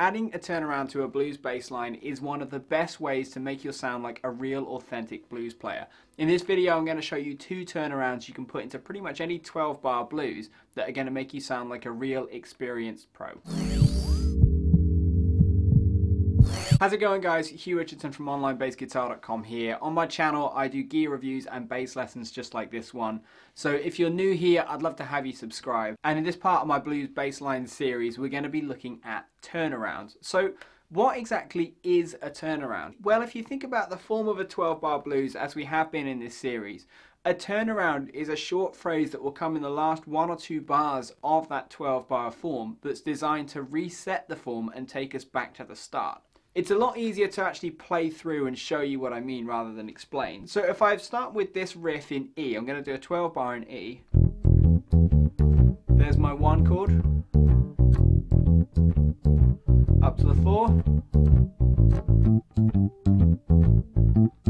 Adding a turnaround to a blues bass line is one of the best ways to make your sound like a real authentic blues player. In this video I'm going to show you 2 turnarounds you can put into pretty much any 12-bar blues that are going to make you sound like a real experienced pro. How's it going, guys? Hugh Richardson from onlinebassguitar.com here. On my channel I do gear reviews and bass lessons just like this one. So if you're new here, I'd love to have you subscribe. And in this part of my blues bass line series we're going to be looking at turnarounds. So what exactly is a turnaround? Well, if you think about the form of a 12-bar blues as we have been in this series, a turnaround is a short phrase that will come in the last 1 or 2 bars of that 12-bar form that's designed to reset the form and take us back to the start. It's a lot easier to actually play through and show you what I mean rather than explain. So if I start with this riff in E, I'm going to do a 12-bar in E. There's my 1 chord. Up to the 4.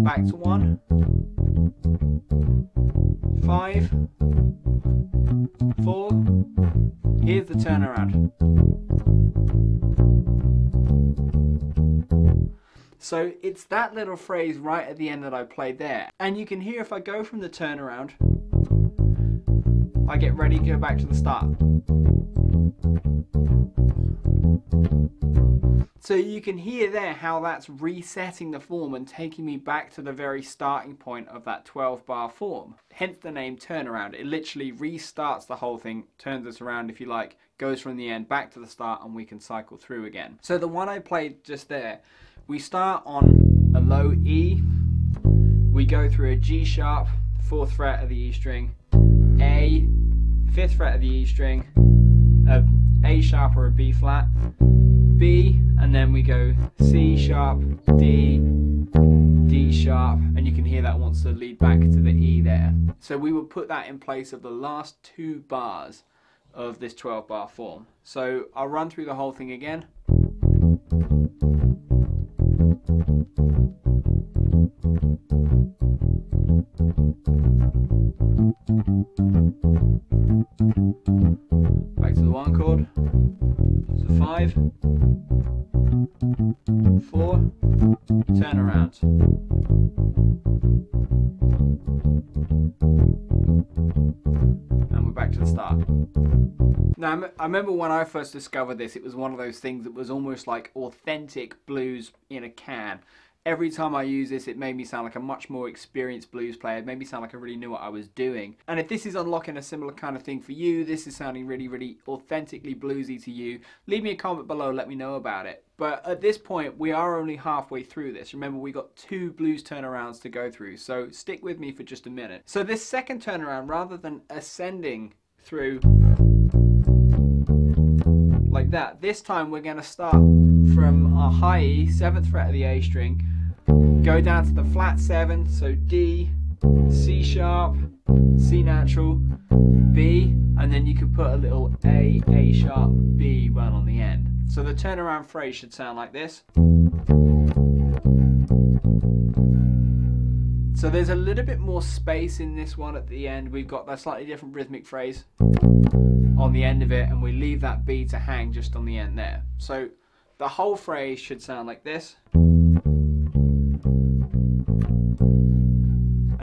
Back to 1. 5. 4. Here's the turnaround. So it's that little phrase right at the end that I played there. And you can hear if I go from the turnaround, I get ready to go back to the start. So you can hear there how that's resetting the form and taking me back to the very starting point of that 12-bar form. Hence the name turnaround. It literally restarts the whole thing, turns us around if you like, goes from the end back to the start, and we can cycle through again. So the one I played just there, we start on a low E, we go through a G sharp, 4th fret of the E string, A, 5th fret of the E string, A sharp or a B flat, B, and then we go C sharp, D, D sharp, and you can hear that wants to lead back to the E there. So we will put that in place of the last 2 bars of this 12-bar form. So I'll run through the whole thing again. Back to the 1 chord. So 5, 4, turn around. And we're back to the start. Now, I remember when I first discovered this, it was one of those things that was almost like authentic blues in a can. Every time I use this, it made me sound like a much more experienced blues player. It made me sound like I really knew what I was doing. And if this is unlocking a similar kind of thing for you, this is sounding really, really authentically bluesy to you, leave me a comment below, let me know about it. But at this point, we are only halfway through this. Remember, we got 2 blues turnarounds to go through, so stick with me for just a minute. So this second turnaround, rather than ascending through like that, this time we're going to start from our high E, 7th fret of the A string, go down to the flat 7, so D, C sharp, C natural, B, and then you could put a little A sharp, B right on the end. So the turnaround phrase should sound like this. So there's a little bit more space in this one at the end. We've got that slightly different rhythmic phrase on the end of it, and we leave that B to hang just on the end there. So the whole phrase should sound like this.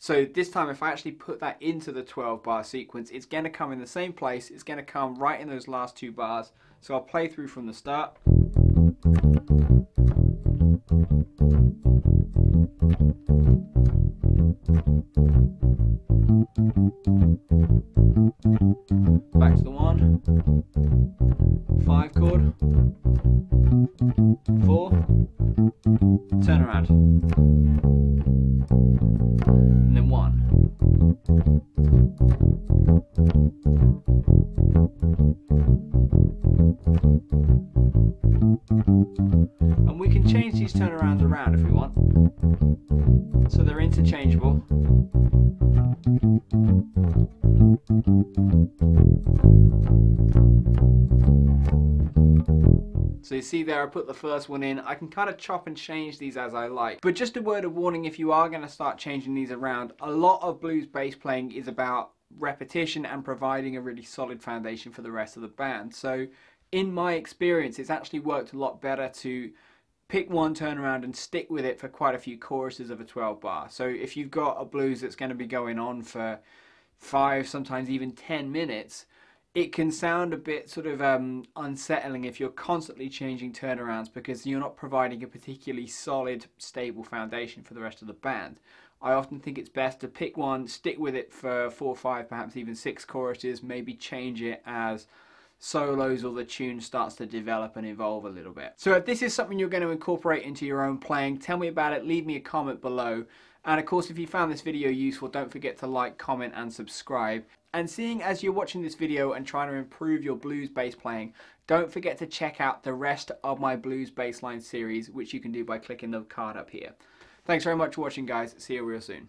So this time, if I actually put that into the 12-bar sequence, it's going to come in the same place. It's going to come right in those last 2 bars. So I'll play through from the start. Back to the 1, 5 chord, 4, turn around, and then 1. And we can change these turnarounds around if we want, so they're interchangeable. So you see there, I put the first one in. I can kind of chop and change these as I like. But just a word of warning, if you are going to start changing these around, a lot of blues bass playing is about repetition and providing a really solid foundation for the rest of the band. So In my experience, it's actually worked a lot better to pick one turnaround and stick with it for quite a few choruses of a 12 bar. So if you've got a blues that's going to be going on for 5, sometimes even 10 minutes, it can sound a bit sort of unsettling if you're constantly changing turnarounds because you're not providing a particularly solid, stable foundation for the rest of the band. I often think it's best to pick one, stick with it for 4, 5, perhaps even 6 choruses, maybe change it as solos or the tune starts to develop and evolve a little bit. So if this is something you're going to incorporate into your own playing, tell me about it, leave me a comment below. And of course, if you found this video useful, don't forget to like, comment and subscribe. And seeing as you're watching this video and trying to improve your blues bass playing, don't forget to check out the rest of my blues bassline series, which you can do by clicking the card up here. Thanks very much for watching, guys. See you real soon.